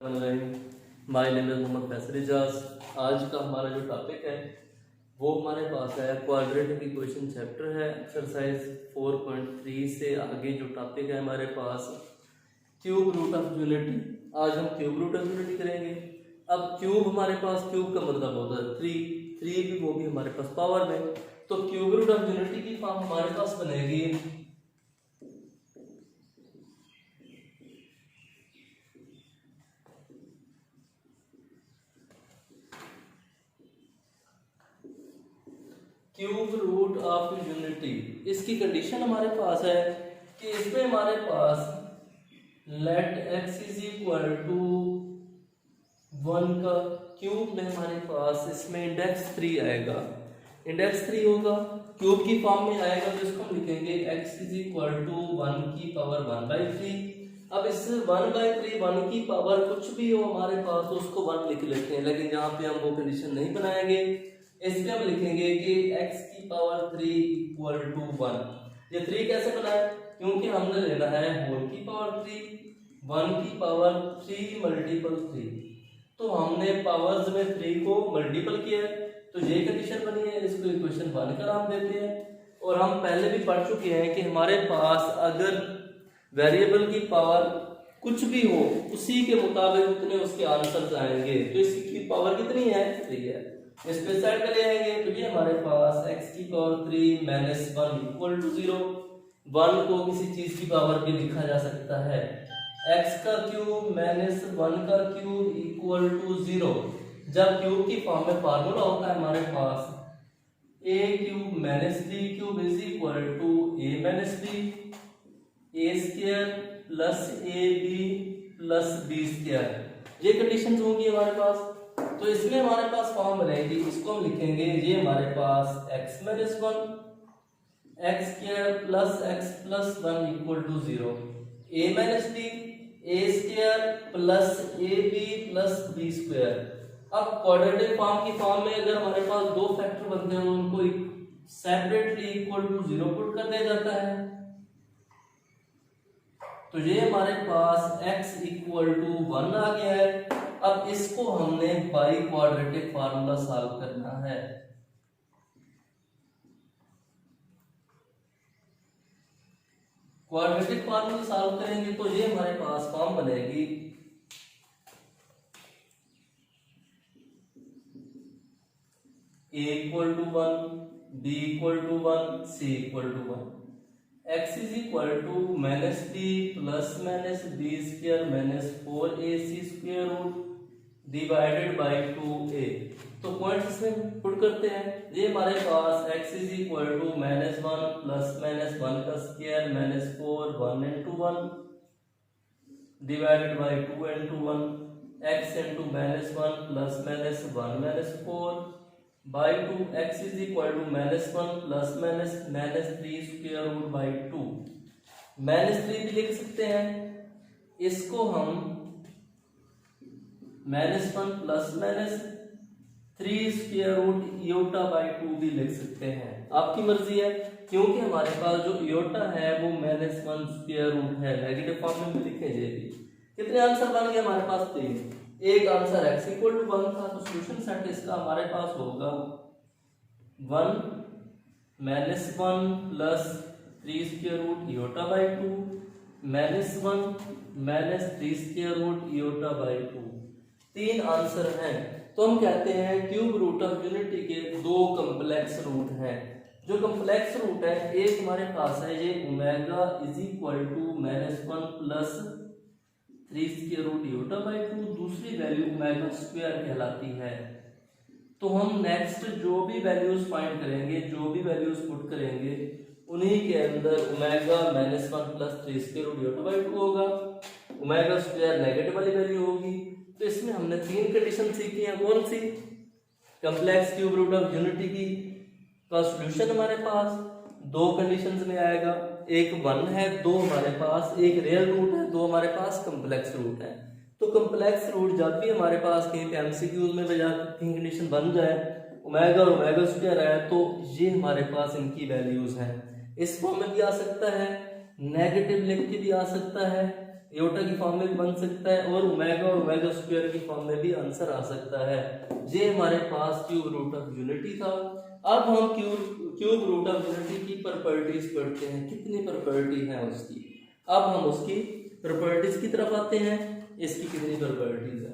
My name is Mohammad Faisal Ejaz. आज का हमारा जो टॉपिक है वो हमारे पास है क्वाड्रेटिक इक्वेशन चैप्टर है। एक्सरसाइज 4.3 से आगे जो टॉपिक है हमारे पास क्यूब रूट ऑफ यूनिटी। आज हम क्यूब रूट ऑफ यूनिटी करेंगे। अब क्यूब हमारे पास, क्यूब का मतलब होता है 3 भी, वो भी हमारे पास पावर में। तो क्यूब रूट ऑफ यूनिटी की फॉर्म हमारे पास बनेगी क्यूब रूट ऑफ यूनिटी। इसकी कंडीशन हमारे पास है कि इसमें हमारे पास let x is equal to 1 का क्यूब में हमारे पास इसमें इंडेक्स 3 आएगा। इंडेक्स 3 होगा, क्यूब की फॉर्म में आएगा तो इसको हम लिखेंगे x इज इक्वल टू 1 की पावर 1/3। अब इस 1/3 1 की पावर कुछ भी हो हमारे पास तो उसको 1 लिख लेते हैं, लेकिन यहाँ पे हम वो कंडीशन नहीं बनाएंगे। इसमें हम लिखेंगे कि x की पावर 3 इक्वल टू 1। ये 3 कैसे बना है? क्योंकि हमने लेना है होल की पावर 3, 1 की पावर 3 मल्टीपल 3। तो हमने पावर्स में 3 को मल्टीपल किया है, तो ये कंडीशन बनी है। इसको इक्वेशन 1 का नाम देते हैं। और हम पहले भी पढ़ चुके हैं कि हमारे पास अगर वेरिएबल की पावर कुछ भी हो उसी के मुताबिक उतने उसके आंसर्स आएंगे। तो इसकी पावर कितनी है? 3 है। इस पे साइड पे ले आएंगे तो ये हमारे पास x की पावर 3 माइनस 1 इक्वल टू 0। 1 को किसी चीज की पावर भी लिखा जा सकता है। x का क्यूब माइनस 1 का क्यूब इक्वल टू 0। जब क्यूब की फॉर्म में फार्मूला होता है हमारे पास a cube minus b cube is equal to a minus b, a square plus ab plus b square. ये कंडीशंस होंगी हमारे पास। तो इसमें हमारे पास फॉर्म बनेगी, इसको हम लिखेंगे ये हमारे पास x minus 1 x square plus x plus 1 equal to 0, a minus b a square plus ab plus b square. अब क्वाड्रेटिक फॉर्म की फॉर्म में अगर हमारे पास दो फैक्टर बनते हैं उनको सेपरेटली इक्वल टू 0 पुट कर दिया जाता है। तो ये हमारे पास x इक्वल टू 1 आ गया है। अब इसको हमने बाई क्वाड्रेटिक फार्मूला सॉल्व करना है। क्वाड्रेटिक फार्मूला सॉल्व करेंगे तो ये हमारे पास फॉर्म बनेगी a equal to 1 b equal to 1 c equal to 1। x is equal to minus b plus minus b square minus 4ac square root divided by 2a। तो points इसमें put करते हैं। ये हमारे पास x is equal to minus 1 plus minus 1 का square minus 4 1 into 1 divided by 2 into 1 x into minus 1 plus minus 1 minus 4 by 2 x is equal to minus 1 plus minus minus 3 square root by 2। Minus 3 भी लिख सकते हैं, इसको हम minus 1 plus minus 3 square root iota by 2 भी लिख सकते हैं, आपकी मर्जी है। क्योंकि हमारे पास जो इयोटा है वो माइनस 1 स्क्वायर रूट है, नेगेटिव फॉर्म में भी लिखेंगे। कितने आंसर बन गए हमारे पास? 3। एक आंसर x इक्वल टू 1 था, तो सॉल्यूशन सेट इसका हमारे पास होगा 1 minus 1 plus 3 square root iota by 2 minus 1 minus 3 square root iota by 2। 3 answer हैं। तो हम कहते हैं क्यूब रूट ऑफ यूनिटी के 2 कॉम्प्लेक्स रूट हैं। जो कॉम्प्लेक्स रूट है, एक हमारे पास है ये omega is equal to minus 1 plus 3 square root iota by 2, दूसरी वैल्यू ओमेगा स्क्वायर कहलाती है। तो हम नेक्स्ट जो भी वैल्यूज फाइंड करेंगे, जो भी वैल्यूज पुट करेंगे, उन्हीं के अंदर omega minus 1 plus 3 square root iota by 2 होगा, ओमेगा स्क्वायर नेगेटिव वाली वैल्यू होगी। तो इसमें हमने 3 कंडीशन सीखी हैं। कौन सी? Complex cube root of unity की का सॉल्यूशन हमारे पास 2 कंडीशंस में आएगा, एक 1 है, 2 हमारे पास एक रियल रूट है, 2 हमारे पास कॉम्प्लेक्स रूट है। तो कॉम्प्लेक्स रूट जब भी हमारे पास कहीं पे एमसीक्यूज में बजा तीन कंडीशन बन जाए, ओमेगा और ओमेगा स्क्वायर है, तो ये हमारे पास इनकी वैल्यूज हैं। इस फॉर्म में भी आ सकता है, नेगेटिव लिख के भी आ सकता है, आयोटा की फॉर्म में भी बन सकता है और ओमेगा और ओमेगा स्क्वायर की फॉर्म में भी आंसर आ सकता है। ये हमारे पास क्यूब रूट ऑफ यूनिटी था। अब हम क्यूब रूट ऑफ यूनिटी की प्रॉपर्टीज पढ़ते हैं, कितनी प्रॉपर्टी है उसकी। अब हम उसकी प्रॉपर्टीज की तरफ आते हैं, इसकी कितनी प्रॉपर्टीज है।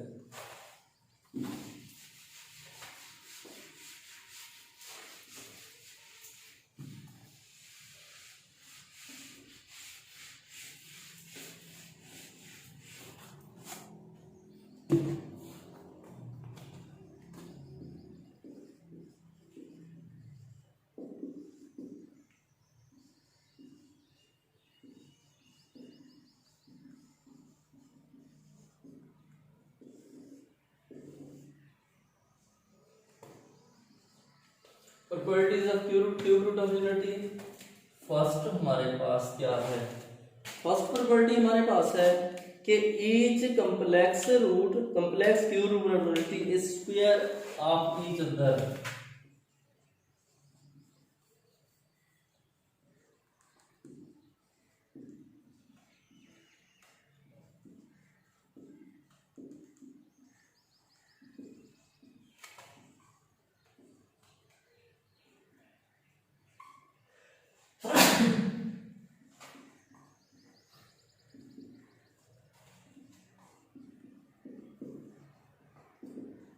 Properties of cube root of unity. First हमारे पास क्या है, फर्स्ट प्रॉपर्टी हमारे पास है कि each complex cube root of unity is square of each other.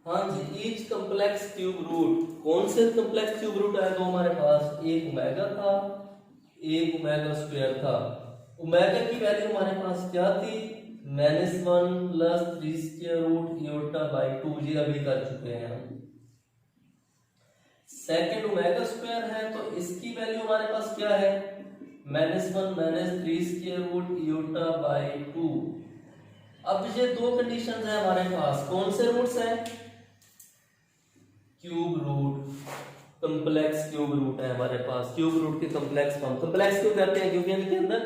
हाँ जी, ईच कम्प्लेक्स क्यूब रूट, कौन से कम्प्लेक्स क्यूब रूट है तो हमारे पास एक ओमेगा था, एक ओमेगा स्क्वायर था। ओमेगा की वैल्यू हमारे पास क्या थी, -1 plus 3 square root iota by 2, ये अभी कर चुके हैं हम। सेकंड ओमेगा स्क्वायर है तो इसकी वैल्यू हमारे पास क्या है, -1 minus 3 square root iota by 2। अब ये दो कंडीशंस है हमारे पास, कौन से रूट्स हैं, cube root, complex cube root है हमारे पास। क्यूब रूट के कंप्लेक्स फॉर्म, कंप्लेक्स क्यों कहते हैं, क्योंकि इनके अंदर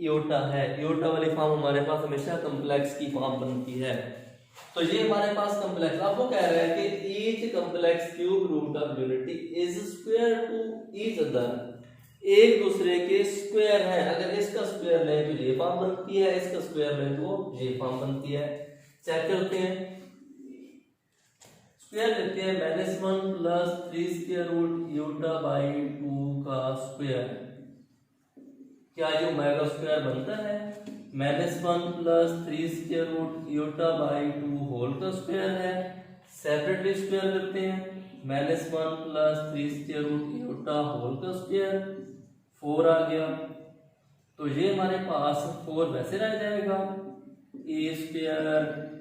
आयोटा है, आयोटा वाली फॉर्म हमारे पास हमेशा कंप्लेक्स की फॉर्म बनती है। तो ये हमारे पास कंप्लेक्स, अब वो कह रहा है कि each complex cube root of unity is square to each other, एक दूसरे के स्क्वायर है। अगर इसका स्क्वायर लें तो ये फॉर्म बनती है, इसका स्क्वायर लें तो ये फॉर्म बनती है। चेक करते हैं, स्क्वायर लेते हैं -1 plus 3 square root iota by 2 का स्क्वायर, क्या ये ओमेगा स्क्वायर बनता है, -1 plus 3 square root iota by 2 whole का स्क्वायर है। सेपरेटली स्क्वायर करते हैं, -1 plus 3 square root iota whole का स्क्वायर, 4 आ गया। तो ये हमारे पास 4 वैसे रह जाएगा, a square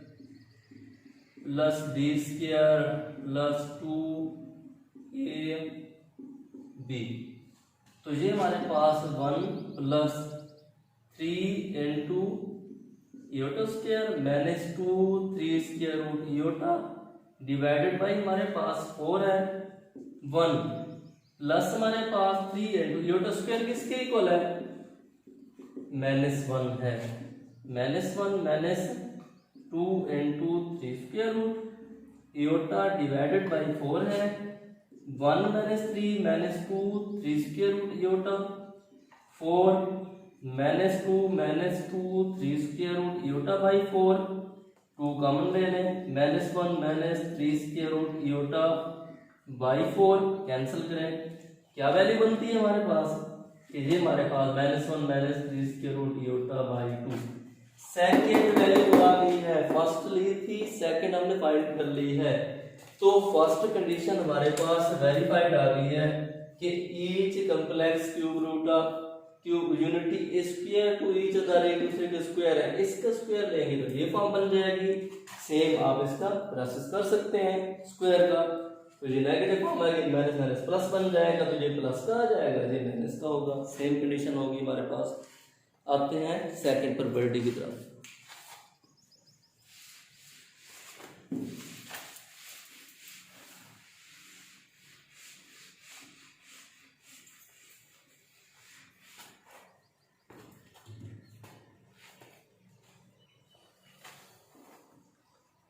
plus b square plus 2ab। तो ये हमारे पास 1 plus 3 into iota square minus 2 3 square root iota divided by हमारे पास 4 है, 1 प्लस हमारे पास 3 इंटू आयोटा स्क्वायर किसके इक्वल है, -1 है, -1 minus 2 into 3 square root iota divided by 4 है, 1 minus 3 minus 2 3 square root iota, 4 minus 2 3 square root iota by 4, 2 common ले लें, -1 minus 3 square root iota by 4 cancel करें, क्या वैल्यू बनती है हमारे पास, कि ये हमारे पास -1 minus 3 square root iota by 2। Second value आ गई है, फर्स्ट ली थी, सेकेंड हमने फाइंड कर ली है। तो फर्स्ट कंडीशन हमारे पास वेरीफाइड आ गई है कि each complex cube root of cube unity square to each other, एक दूसरे के स्क्वायर है, इसका स्क्वायर लेंगे तो ये फॉर्म बन जाएगी। सेम आप इसका प्रोसेस कर सकते हैं स्क्वायर का, तो ये नेगेटिव फॉर्म आएगी, माइनस माइनस प्लस बन जाएगा, तो ये प्लस का आ जाएगा, ये माइनस का होगा। सेम कंडीशन होगी हमारे पास। आते हैं सेकंड प्रॉपर्टी की तरफ।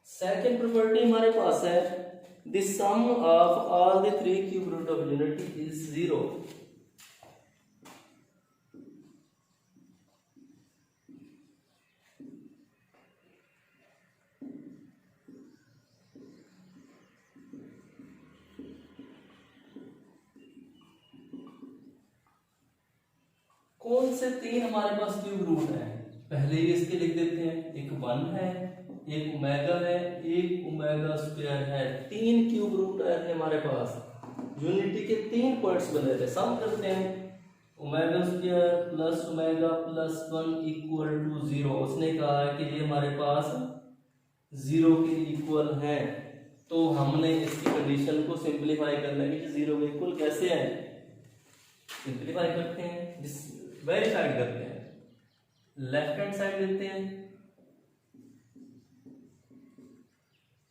सेकंड प्रॉपर्टी हमारे पास है, the sum of all the 3 cube root of unity is 0। से 3 हमारे पास क्यूब रूट है, पहले ही इसके लिख देते हैं। एक 1 है, एक ओमेगा है, एक ओमेगा स्क्वायर है, 3 क्यूब रूट है हमारे पास। यूनिटी के 3 पॉइंट्स बने थे, सम करते हैं। Omega square plus omega plus 1 equal to 0। उसने कहा है कि ये हमारे पास 0 के इक्वल है, तो हमने इसकी कंडीशन को सिंपलीफाई करना है कि 0 के इक्वल कैसे है। सिंपलीफाई करते हैं, वेरीफाइड करते हैं। लेफ्ट हैंड साइड लेते हैं,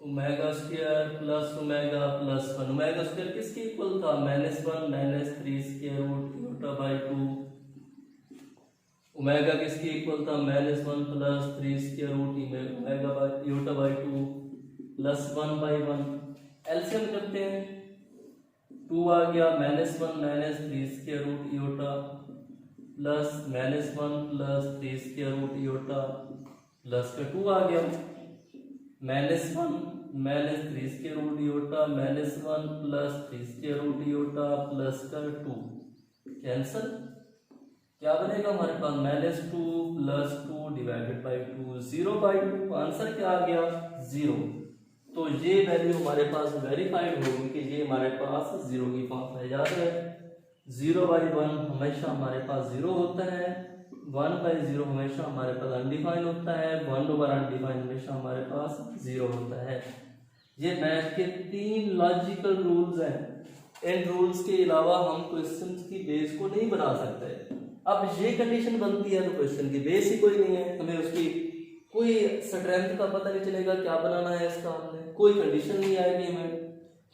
omega square plus omega plus 1। Omega square किसके इक्वल था? -1 -3 square root iota by 2। Omega किसके इक्वल था? -1 plus 3 square root omega by iota by 2 plus 1 by 1। LCM करते हैं, 2 आ गया, -1 -3 square root iota plus -1 plus 3 square root iota plus का 2 आ गया, -1 -3 square root iota -1 plus 3 square root iota plus का 2 कैंसल। क्या बनेगा हमारे पास? -2 प्लस 2 डिवाइडेड बाई 2, 0/2। आंसर क्या आ गया? 0। तो ये वैल्यू हमारे पास वेरीफाइड होगी कि ये हमारे पास 0 की फॉर्म में याद है। 0/1 हमेशा हमारे पास 0 होता है, 1/0 हमेशा हमारे पास अनडिफाइन होता है, 1/अनडिफाइन हमेशा हमारे पास 0 होता है। ये मैथ के 3 लॉजिकल रूल्स हैं। इन रूल्स के अलावा हम क्वेश्चंस की बेस को नहीं बना सकते। अब ये कंडीशन बनती है तो क्वेश्चन की बेस ही कोई नहीं है, हमें उसकी कोई स्ट्रेंथ का पता नहीं चलेगा क्या बनाना है इसका, हमने कोई कंडीशन नहीं आएगी हमें,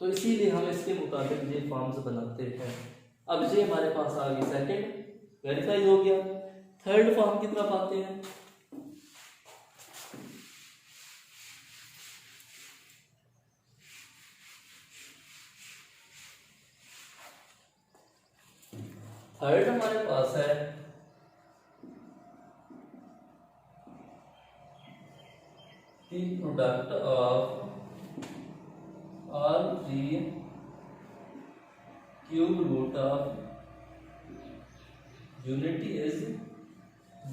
तो इसीलिए हम इसके मुताबिक ये फॉर्म्स बनाते हैं। अब ये हमारे पास आ गई, सेकंड वेरीफाई हो गया। थर्ड फॉर्म की तरफ आते हैं। थर्ड हमारे पास है the product of all 3 cube root of unity is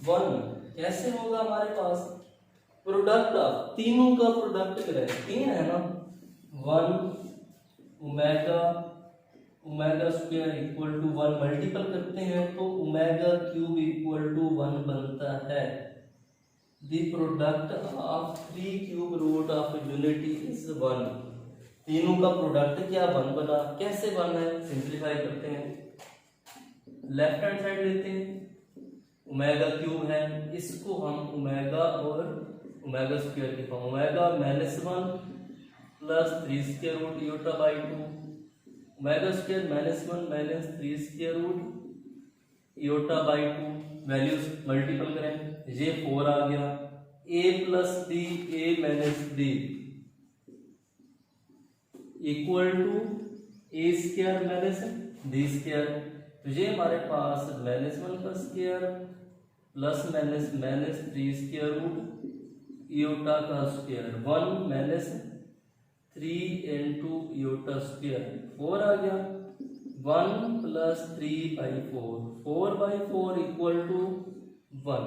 1। कैसे होगा हमारे पास? प्रोडक्ट ऑफ तीनों का प्रोडक्ट करें, 3 है ना, 1 omega omega square equal to 1 multiple करते हैं तो ओमेगा क्यूब इक्वल टू 1 बनता है। The product of 3 cube root of unity is 1। तीनों का प्रोडक्ट क्या 1 बना, कैसे बना है? सिंपलीफाई करते हैं। लेफ्ट हैंड साइड लेते हैं, ओमेगा क्यूब है, इसको हम ओमेगा और ओमेगा स्क्वायर के form, omega -1 plus 3 square root iota by 2, omega square -1 -3 square root iota by 2। Values multiple करें, ये 4 आ गया, a plus D a minus D equal to a square minus D square. तो ये हमारे पास -1 का square plus minus 3 square root iota का square 1 minus 3 into iota square 4 आ गया, 1 प्लस 3/4, 4/4 इक्वल टू 1।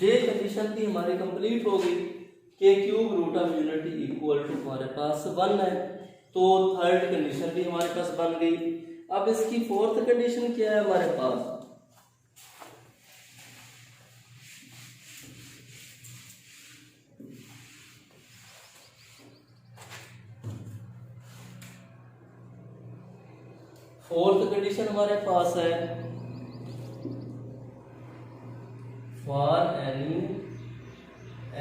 ये कंडीशन थी हमारी कंप्लीट हो गई कि cube root of unity equal to हमारे पास 1 है, तो थर्ड कंडीशन भी हमारे पास बन गई। अब इसकी फोर्थ कंडीशन क्या है हमारे पास? फोर्थ कंडीशन हमारे पास है for any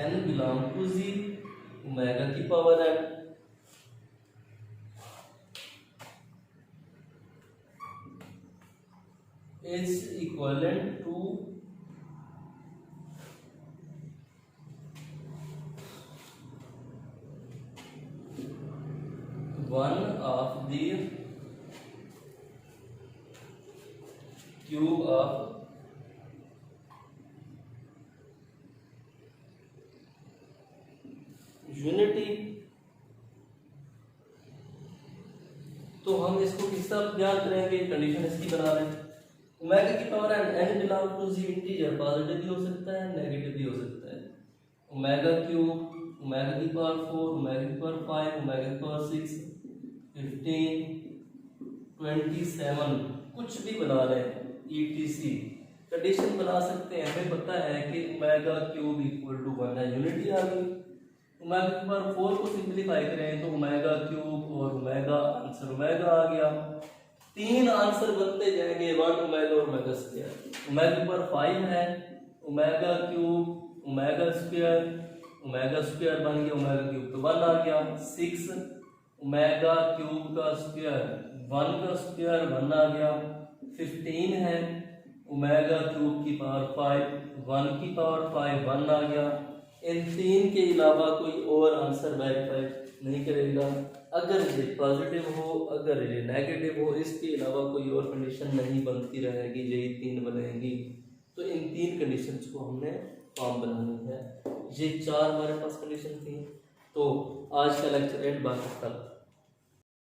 n belong to Z omega की power n is equivalent to one of the cube of unity. तो हम इसको किस तरह बयान करेंगे? कंडीशन इसकी बना लें, ओमेगा की power n belong to Z integer positive भी हो सकता है नेगेटिव भी हो सकता है। ओमेगा क्यूब, ओमेगा की पावर 4, ओमेगा की पावर 5, ओमेगा की पावर 6, 15, 27 कुछ भी बना रहे हैं ETC कंडीशन बना सकते हैं। हमें पता है कि ओमेगा क्यूब इक्वल टू 1 है, यूनिटी आ गई। ओमेगा की पावर 4 को सिंपलीफाई करें तो ओमेगा क्यूब और ओमेगा आंसर ओमेगा आ गया। तीन आंसर बनते जाएंगे 1 ओमेगा और ओमेगा स्क्वायर। ओमेगा की पावर 5 है, omega cube, omega square, omega square बन गया, ओमेगा क्यूब तो 1 आ गया। 6 ओमेगा क्यूब का स्क्वायर 1 का स्क्वायर 1 आ गया। 15 है ओमेगा क्यूब की पावर 5 1 की पावर 5 1 आ गया। इन तीन के अलावा कोई और आंसर वेरीफाई नहीं करेगा। अगर ये पॉजिटिव हो, अगर ये नेगेटिव हो, इसके अलावा कोई और कंडीशन नहीं बनती रहेगी, यही तीन बनेगी। तो इन तीन कंडीशंस को हमने फॉर्म बनानी है। ये चार हमारे पास कंडीशन थी। तो आज का लेक्चर एंड बात कल।